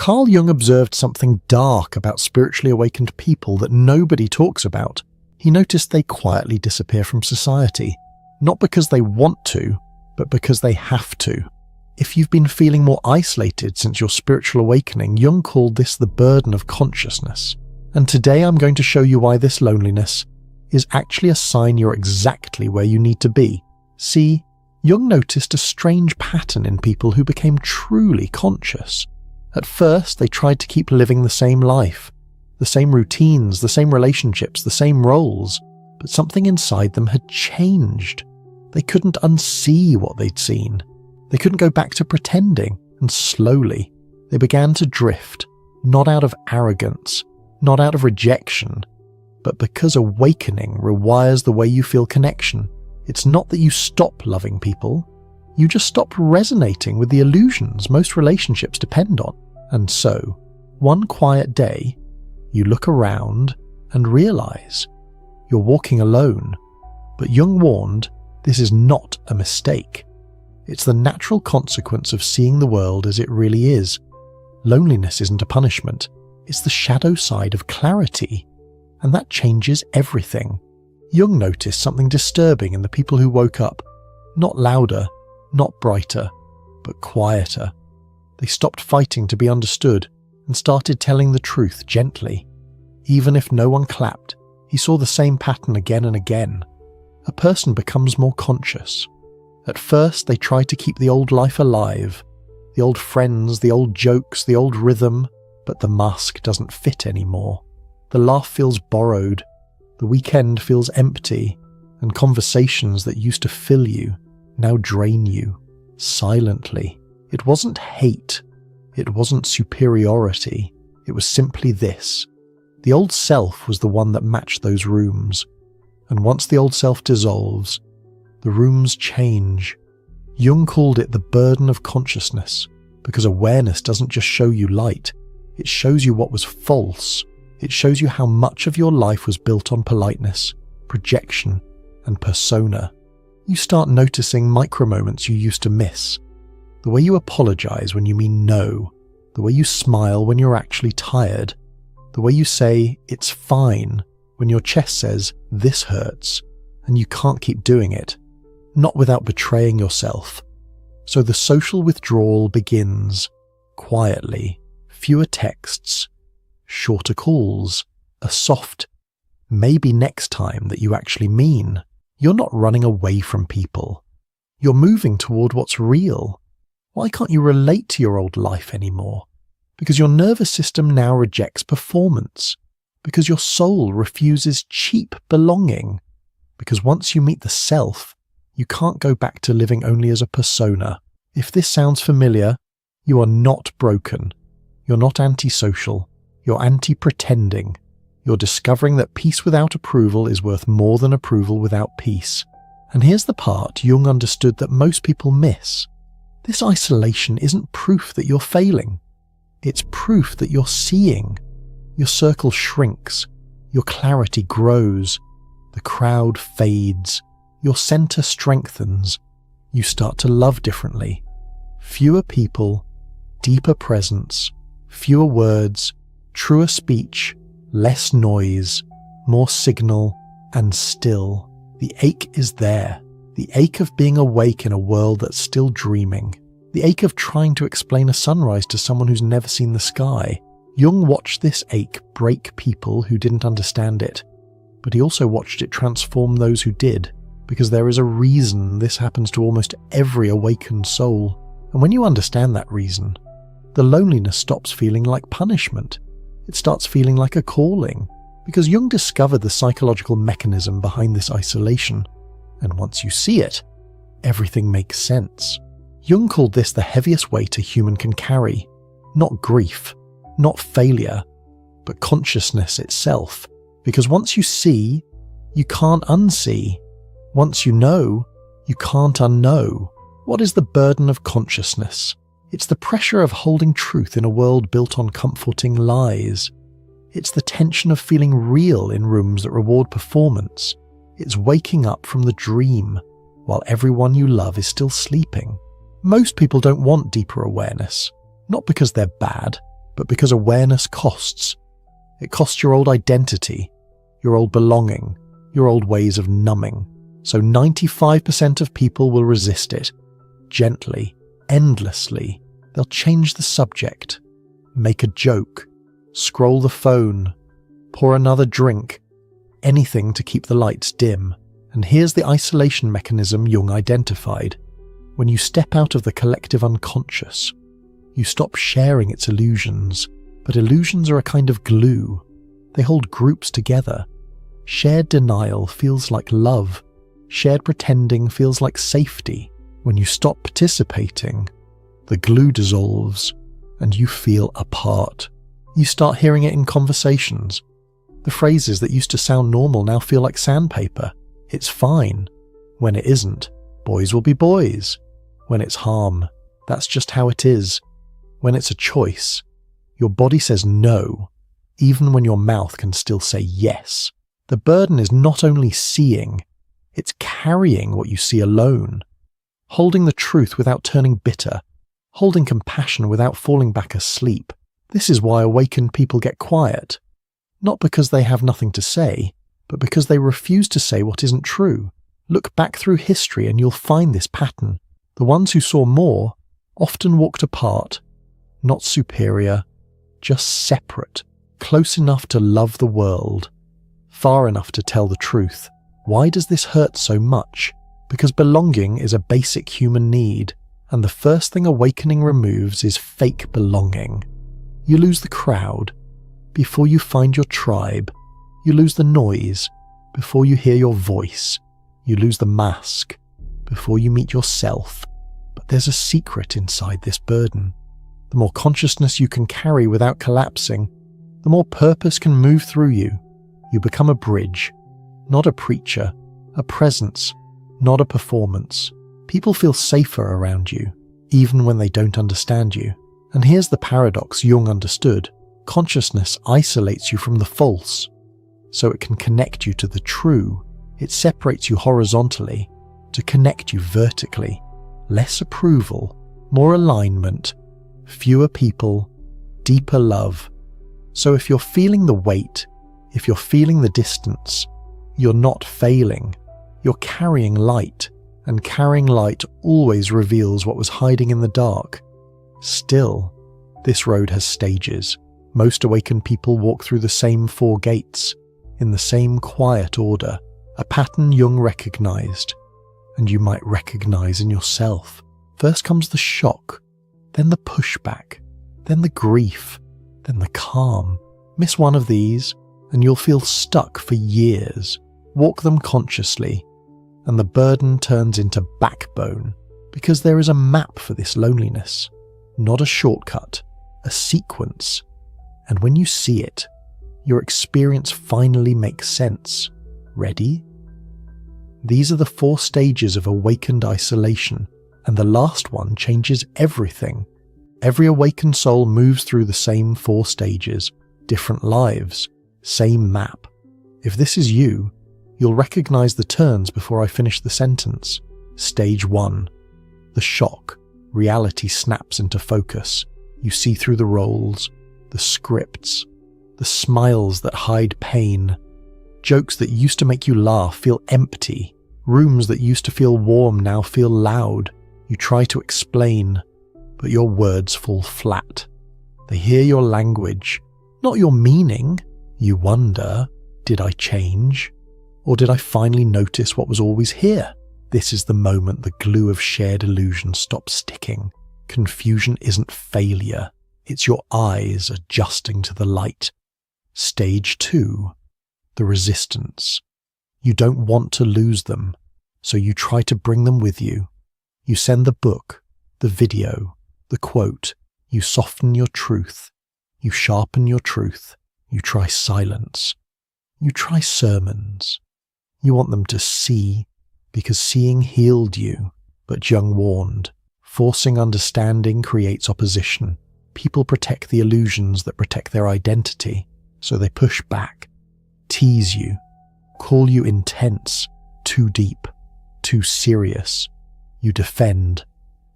Carl Jung observed something dark about spiritually awakened people that nobody talks about. He noticed they quietly disappear from society, not because they want to, but because they have to. If you've been feeling more isolated since your spiritual awakening, Jung called this the burden of consciousness. And today I'm going to show you why this loneliness is actually a sign you're exactly where you need to be. See, Jung noticed a strange pattern in people who became truly conscious. At first, they tried to keep living the same life, the same routines, the same relationships, the same roles, but something inside them had changed. They couldn't unsee what they'd seen. They couldn't go back to pretending, and slowly, they began to drift, not out of arrogance, not out of rejection, but because awakening rewires the way you feel connection. It's not that you stop loving people, you just stop resonating with the illusions most relationships depend on. And so, one quiet day, you look around and realize you're walking alone. But Jung warned, this is not a mistake. It's the natural consequence of seeing the world as it really is. Loneliness isn't a punishment, it's the shadow side of clarity, and that changes everything. Jung noticed something disturbing in the people who woke up, not louder, not brighter, but quieter. They stopped fighting to be understood and started telling the truth gently. Even if no one clapped, he saw the same pattern again and again. A person becomes more conscious. At first, they try to keep the old life alive, the old friends, the old jokes, the old rhythm, but the mask doesn't fit anymore. The laugh feels borrowed, the weekend feels empty, and conversations that used to fill you now drain you, silently. It wasn't hate, it wasn't superiority, it was simply this. The old self was the one that matched those rooms, and once the old self dissolves, the rooms change. Jung called it the burden of consciousness, because awareness doesn't just show you light, it shows you what was false. It shows you how much of your life was built on politeness, projection, and persona. You start noticing micro-moments you used to miss. The way you apologize when you mean no, the way you smile when you're actually tired, the way you say, it's fine, when your chest says, this hurts, and you can't keep doing it, not without betraying yourself. So the social withdrawal begins, quietly, fewer texts, shorter calls, a soft, maybe next time that you actually mean. You're not running away from people. You're moving toward what's real. Why can't you relate to your old life anymore? Because your nervous system now rejects performance. Because your soul refuses cheap belonging. Because once you meet the self, you can't go back to living only as a persona. If this sounds familiar, you are not broken. You're not antisocial. You're anti-pretending. You're discovering that peace without approval is worth more than approval without peace. And here's the part Jung understood that most people miss. This isolation isn't proof that you're failing. It's proof that you're seeing. Your circle shrinks. Your clarity grows. The crowd fades. Your center strengthens. You start to love differently. Fewer people, deeper presence, fewer words, truer speech, less noise, more signal, and still. The ache is there. The ache of being awake in a world that's still dreaming. The ache of trying to explain a sunrise to someone who's never seen the sky. Jung watched this ache break people who didn't understand it, but he also watched it transform those who did, because there is a reason this happens to almost every awakened soul. And when you understand that reason, the loneliness stops feeling like punishment. It starts feeling like a calling, because Jung discovered the psychological mechanism behind this isolation, and once you see it, everything makes sense. Jung called this the heaviest weight a human can carry, not grief, not failure, but consciousness itself, because once you see, you can't unsee. Once you know, you can't unknow. What is the burden of consciousness? It's the pressure of holding truth in a world built on comforting lies. It's the tension of feeling real in rooms that reward performance. It's waking up from the dream while everyone you love is still sleeping. Most people don't want deeper awareness, not because they're bad, but because awareness costs. It costs your old identity, your old belonging, your old ways of numbing. So 95% of people will resist it. Gently, endlessly, they'll change the subject, make a joke, scroll the phone, pour another drink, anything to keep the lights dim. And here's the isolation mechanism Jung identified. When you step out of the collective unconscious, you stop sharing its illusions. But illusions are a kind of glue. They hold groups together. Shared denial feels like love. Shared pretending feels like safety. When you stop participating, the glue dissolves and you feel apart. You start hearing it in conversations. The phrases that used to sound normal now feel like sandpaper. It's fine. When it isn't, boys will be boys. When it's harm, that's just how it is. When it's a choice, your body says no, even when your mouth can still say yes. The burden is not only seeing, it's carrying what you see alone. Holding the truth without turning bitter. Holding compassion without falling back asleep. This is why awakened people get quiet. Not because they have nothing to say, but because they refuse to say what isn't true. Look back through history and you'll find this pattern. The ones who saw more often walked apart, not superior, just separate, close enough to love the world, far enough to tell the truth. Why does this hurt so much? Because belonging is a basic human need, and the first thing awakening removes is fake belonging. You lose the crowd before you find your tribe. You lose the noise before you hear your voice. You lose the mask before you meet yourself. But there's a secret inside this burden. The more consciousness you can carry without collapsing, the more purpose can move through you. You become a bridge, not a preacher, a presence, not a performance. People feel safer around you, even when they don't understand you. And here's the paradox Jung understood. Consciousness isolates you from the false, so it can connect you to the true. It separates you horizontally to connect you vertically. Less approval, more alignment, fewer people, deeper love. So if you're feeling the weight, if you're feeling the distance, you're not failing. You're carrying light, and carrying light always reveals what was hiding in the dark. Still, this road has stages. Most awakened people walk through the same 4 gates, in the same quiet order, a pattern Jung recognized, and you might recognize in yourself. First comes the shock, then the pushback, then the grief, then the calm. Miss one of these, and you'll feel stuck for years. Walk them consciously, and the burden turns into backbone, because there is a map for this loneliness, not a shortcut, a sequence. And when you see it, your experience finally makes sense. Ready? These are the 4 stages of awakened isolation, and the last one changes everything. Every awakened soul moves through the same 4 stages, different lives, same map. If this is you, you'll recognize the turns before I finish the sentence. Stage 1. The shock. Reality snaps into focus. You see through the roles, the scripts, the smiles that hide pain. Jokes that used to make you laugh feel empty. Rooms that used to feel warm now feel loud. You try to explain, but your words fall flat. They hear your language, not your meaning. You wonder, did I change? Or did I finally notice what was always here? This is the moment the glue of shared illusion stops sticking. Confusion isn't failure. It's your eyes adjusting to the light. Stage 2. The resistance. You don't want to lose them, so you try to bring them with you. You send the book, the video, the quote. You soften your truth. You sharpen your truth. You try silence. You try sermons. You want them to see, because seeing healed you. But Jung warned, forcing understanding creates opposition. People protect the illusions that protect their identity, so they push back, tease you, call you intense, too deep, too serious. You defend.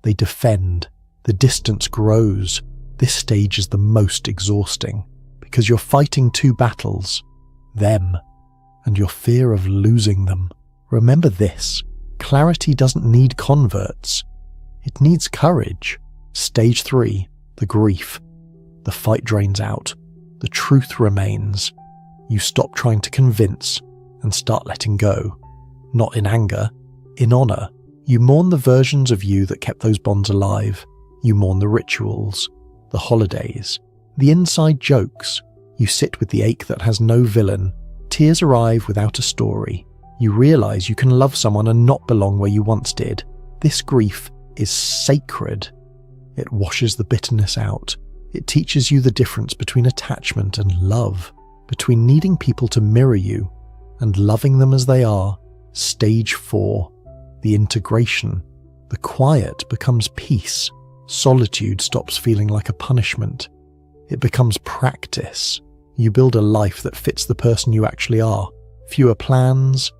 They defend. The distance grows. This stage is the most exhausting because you're fighting two battles, them and your fear of losing them. Remember this, clarity doesn't need converts. It needs courage. Stage 3, the grief. The fight drains out. The truth remains. You stop trying to convince and start letting go. Not in anger, in honor. You mourn the versions of you that kept those bonds alive. You mourn the rituals, the holidays, the inside jokes. You sit with the ache that has no villain. Tears arrive without a story. You realize you can love someone and not belong where you once did. This grief is sacred. It washes the bitterness out. It teaches you the difference between attachment and love, between needing people to mirror you and loving them as they are. Stage 4, the integration. The quiet becomes peace. Solitude stops feeling like a punishment. It becomes practice. You build a life that fits the person you actually are. Fewer plans,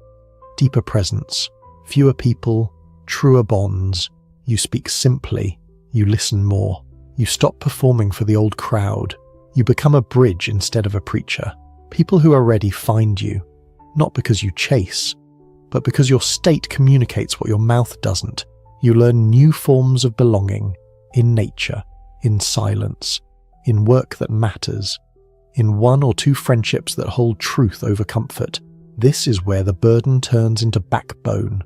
deeper presence. Fewer people, truer bonds. You speak simply. You listen more. You stop performing for the old crowd. You become a bridge instead of a preacher. People who are ready find you, not because you chase, but because your state communicates what your mouth doesn't. You learn new forms of belonging, in nature, in silence, in work that matters, in 1 or 2 friendships that hold truth over comfort. This is where the burden turns into backbone,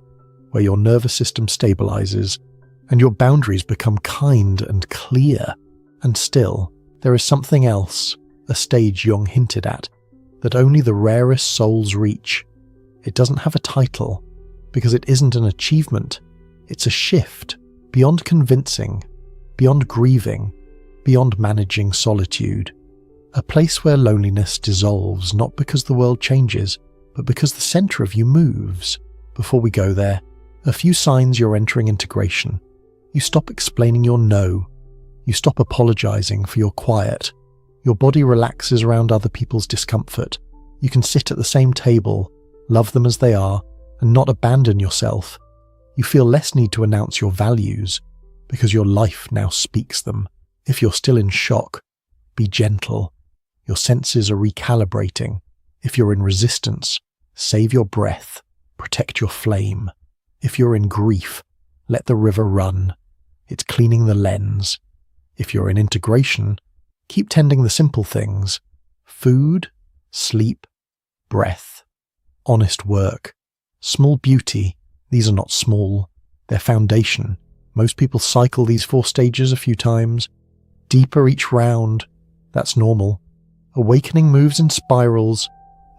where your nervous system stabilizes, and your boundaries become kind and clear. And still, there is something else, a stage Jung hinted at, that only the rarest souls reach. It doesn't have a title, because it isn't an achievement. It's a shift, beyond convincing, beyond grieving, beyond managing solitude. A place where loneliness dissolves not because the world changes, but because the center of you moves. Before we go there, a few signs you're entering integration. You stop explaining your no. You stop apologizing for your quiet. Your body relaxes around other people's discomfort. You can sit at the same table, love them as they are, and not abandon yourself. You feel less need to announce your values, because your life now speaks them. If you're still in shock, be gentle. Your senses are recalibrating. If you're in resistance, save your breath, protect your flame. If you're in grief, let the river run. It's cleaning the lens. If you're in integration, keep tending the simple things. Food, sleep, breath, honest work, small beauty. These are not small. They're foundation. Most people cycle these 4 stages a few times. Deeper each round. That's normal. Awakening moves in spirals,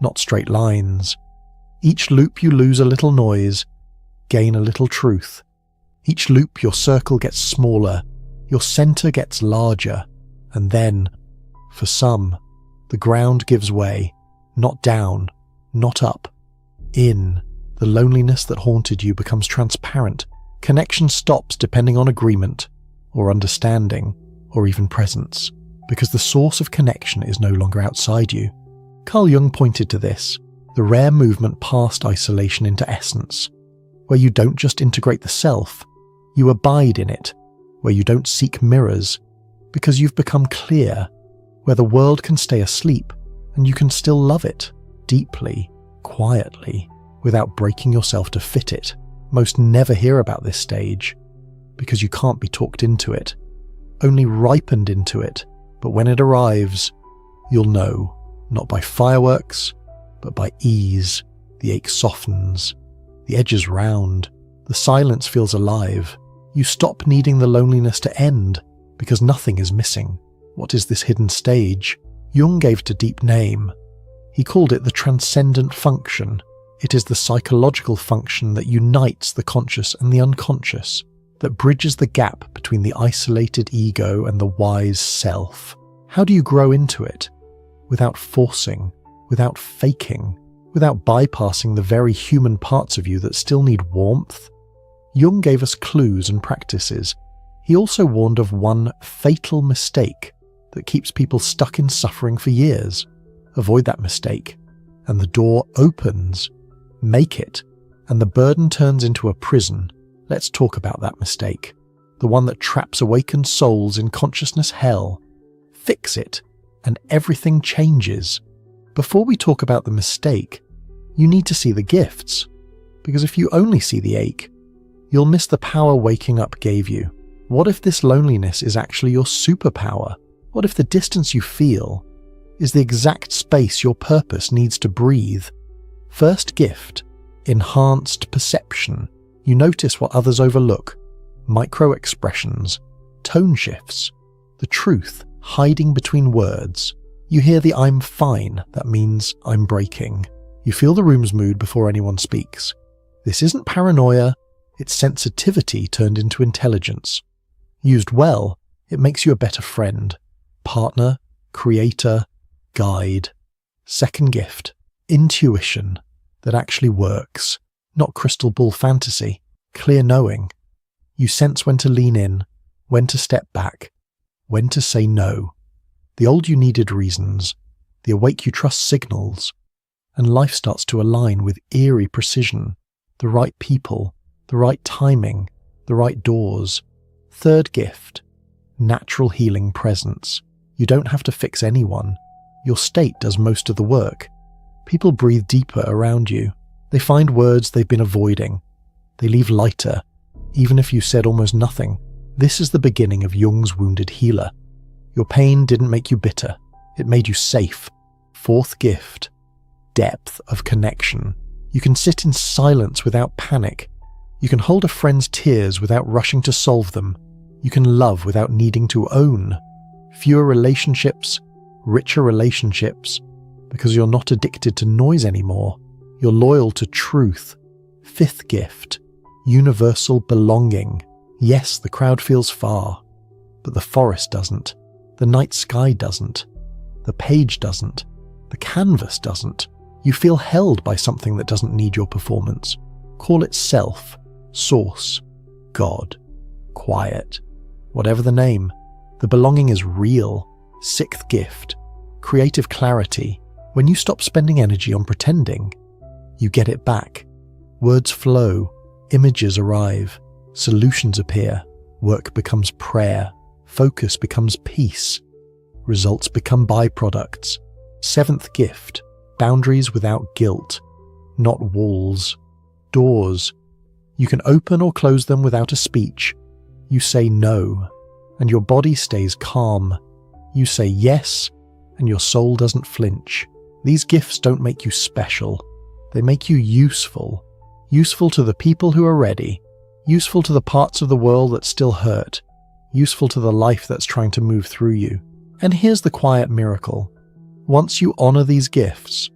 not straight lines. Each loop you lose a little noise, gain a little truth. Each loop your circle gets smaller, your center gets larger, and then, for some, the ground gives way, not down, not up. In, the loneliness that haunted you becomes transparent. Connection stops depending on agreement, or understanding, or even presence, because the source of connection is no longer outside you. Carl Jung pointed to this, the rare movement past isolation into essence, where you don't just integrate the self, you abide in it, where you don't seek mirrors, because you've become clear, where the world can stay asleep and you can still love it, deeply, quietly, without breaking yourself to fit it. Most never hear about this stage, because you can't be talked into it, only ripened into it, but when it arrives, you'll know, not by fireworks, but by ease. The ache softens, the edges round, the silence feels alive. You stop needing the loneliness to end, because nothing is missing. What is this hidden stage? Jung gave it a deep name. He called it the transcendent function. It is the psychological function that unites the conscious and the unconscious, that bridges the gap between the isolated ego and the wise self. How do you grow into it? Without forcing, without faking, without bypassing the very human parts of you that still need warmth? Jung gave us clues and practices. He also warned of one fatal mistake that keeps people stuck in suffering for years. Avoid that mistake, and the door opens. Make it, and the burden turns into a prison. Let's talk about that mistake. The one that traps awakened souls in consciousness hell. fix it, and everything changes. Before we talk about the mistake, you need to see the gifts, because if you only see the ache, you'll miss the power waking up gave you. What if this loneliness is actually your superpower? What if the distance you feel is the exact space your purpose needs to breathe? First gift, enhanced perception. You notice what others overlook, micro-expressions, tone shifts, the truth hiding between words. You hear the "I'm fine," that means "I'm breaking." You feel the room's mood before anyone speaks. This isn't paranoia, it's sensitivity turned into intelligence. Used well, it makes you a better friend, partner, creator, guide. Second gift, intuition that actually works, not crystal ball fantasy, clear knowing. You sense when to lean in, when to step back, when to say no. The old you needed reasons, the awake you trust signals, and life starts to align with eerie precision. The right people, the right timing, the right doors. Third gift, natural healing presence. You don't have to fix anyone. Your state does most of the work. People breathe deeper around you. They find words they've been avoiding. They leave lighter, even if you said almost nothing. This is the beginning of Jung's wounded healer. Your pain didn't make you bitter. It made you safe. Fourth gift, depth of connection. You can sit in silence without panic. You can hold a friend's tears without rushing to solve them. You can love without needing to own. Fewer relationships, richer relationships, because you're not addicted to noise anymore. You're loyal to truth. Fifth gift, universal belonging. Yes, the crowd feels far, but the forest doesn't. The night sky doesn't. The page doesn't. The canvas doesn't. You feel held by something that doesn't need your performance. Call it self, source, God, quiet. Whatever the name, the belonging is real. Sixth gift, creative clarity. When you stop spending energy on pretending, you get it back. Words flow, images arrive, solutions appear, work becomes prayer, focus becomes peace, results become byproducts. Seventh gift, boundaries without guilt, not walls, doors. You can open or close them without a speech. You say no, and your body stays calm. You say yes, and your soul doesn't flinch. These gifts don't make you special. They make you useful. Useful to the people who are ready. Useful to the parts of the world that still hurt. Useful to the life that's trying to move through you. And here's the quiet miracle. Once you honor these gifts,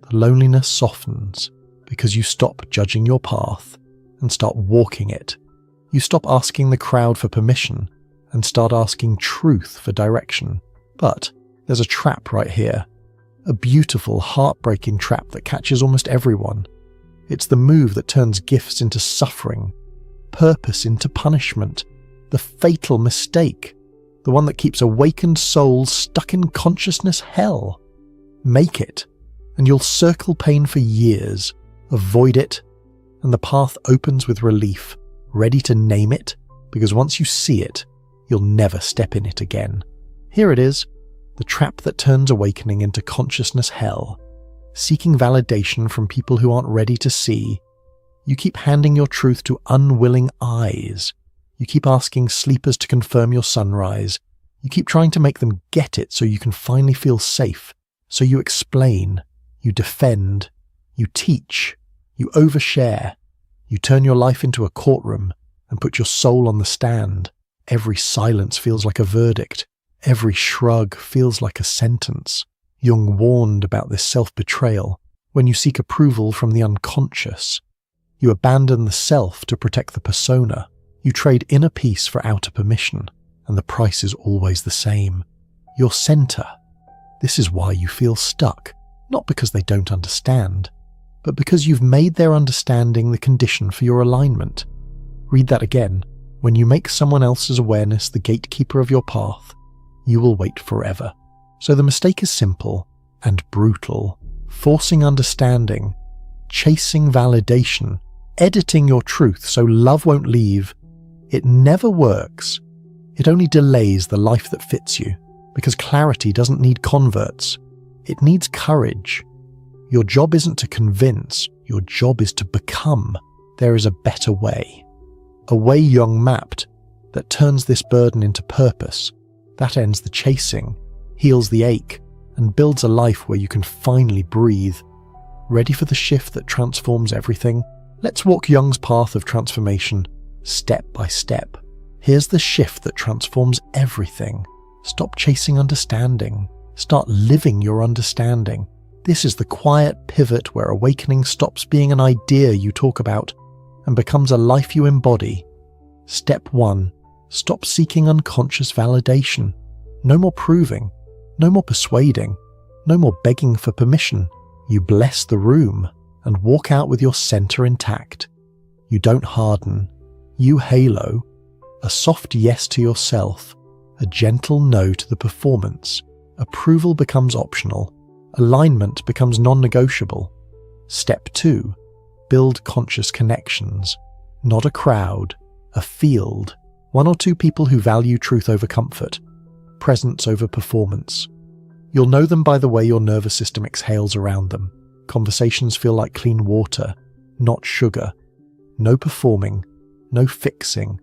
the loneliness softens because you stop judging your path and start walking it. You stop asking the crowd for permission and start asking truth for direction. But there's a trap right here. A beautiful, heartbreaking trap that catches almost everyone. It's the move that turns gifts into suffering, purpose into punishment, the fatal mistake, the one that keeps awakened souls stuck in consciousness hell. Make it, and you'll circle pain for years, avoid it, and the path opens with relief, ready to name it, because once you see it, you'll never step in it again. Here it is, the trap that turns awakening into consciousness hell, seeking validation from people who aren't ready to see. You keep handing your truth to unwilling eyes. You keep asking sleepers to confirm your sunrise. You keep trying to make them get it so you can finally feel safe. So you explain, you defend, you teach, you overshare. You turn your life into a courtroom and put your soul on the stand. Every silence feels like a verdict. Every shrug feels like a sentence. Jung warned about this self-betrayal. When you seek approval from the unconscious, you abandon the self to protect the persona. You trade inner peace for outer permission, and the price is always the same. Your center. This is why you feel stuck, not because they don't understand, but because you've made their understanding the condition for your alignment. Read that again. When you make someone else's awareness the gatekeeper of your path, you will wait forever. So the mistake is simple and brutal. Forcing understanding, chasing validation, editing your truth so love won't leave. It never works. It only delays the life that fits you. because clarity doesn't need converts. It needs courage. Your job isn't to convince, your job is to become. There is a better way. A way Jung mapped that turns this burden into purpose, that ends the chasing, heals the ache, and builds a life where you can finally breathe. Ready for the shift that transforms everything? Let's walk Jung's path of transformation, step by step. Here's the shift that transforms everything. Stop chasing understanding. Start living your understanding. This is the quiet pivot where awakening stops being an idea you talk about and becomes a life you embody. Step 1. Stop seeking unconscious validation. No more proving. No more persuading. No more begging for permission. You bless the room and walk out with your center intact. You don't harden. You halo. A soft yes to yourself. A gentle no to the performance. Approval becomes optional. Alignment becomes non-negotiable. Step 2. Build conscious connections. Not a crowd, a field. 1 or 2 people who value truth over comfort, presence over performance. You'll know them by the way your nervous system exhales around them. Conversations feel like clean water, not sugar. No performing, no fixing,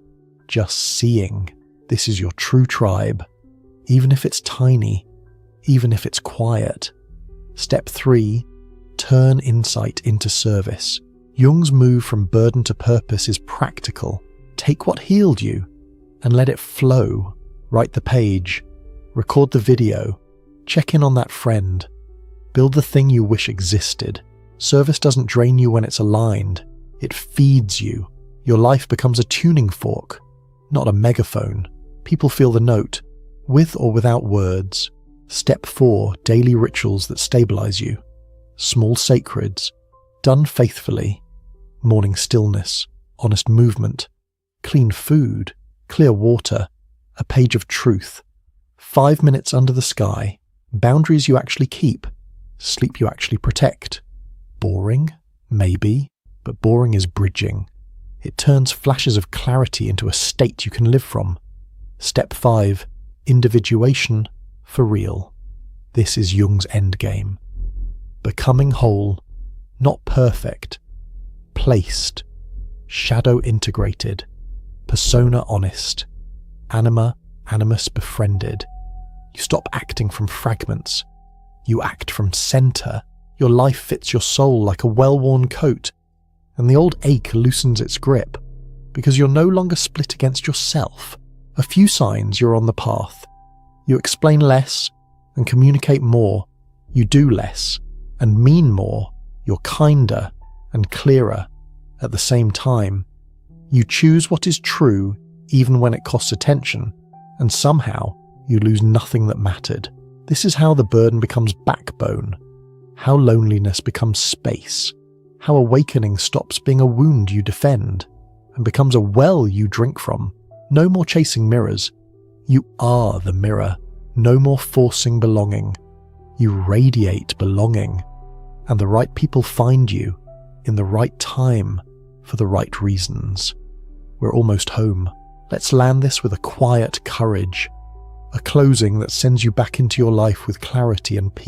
just seeing. This is your true tribe. Even if it's tiny, even if it's quiet. Step 3. Turn insight into service. Jung's move from burden to purpose is practical. Take what healed you and let it flow. Write the page, record the video, check in on that friend. Build the thing you wish existed. Service doesn't drain you when it's aligned. It feeds you. Your life becomes a tuning fork, not a megaphone. People feel the note, with or without words. Step 4. Daily rituals that stabilize you. Small sacreds, done faithfully. Morning stillness, honest movement, clean food, clear water, a page of truth. 5 minutes under the sky, boundaries you actually keep, sleep you actually protect. Boring? Maybe, but boring is bridging. It turns flashes of clarity into a state you can live from. Step 5. Individuation for real. This is Jung's endgame. Becoming whole, not perfect, placed, shadow integrated, persona honest, anima, animus befriended. You stop acting from fragments. You act from center. Your life fits your soul like a well-worn coat, and the old ache loosens its grip, because you're no longer split against yourself. A few signs you're on the path. You explain less and communicate more. You do less and mean more. You're kinder and clearer at the same time. You choose what is true even when it costs attention, and somehow you lose nothing that mattered. This is how the burden becomes backbone, how loneliness becomes space, how awakening stops being a wound you defend and becomes a well you drink from. No more chasing mirrors. You are the mirror. No more forcing belonging. You radiate belonging, and the right people find you in the right time for the right reasons. We're almost home. Let's land this with a quiet courage, a closing that sends you back into your life with clarity and peace.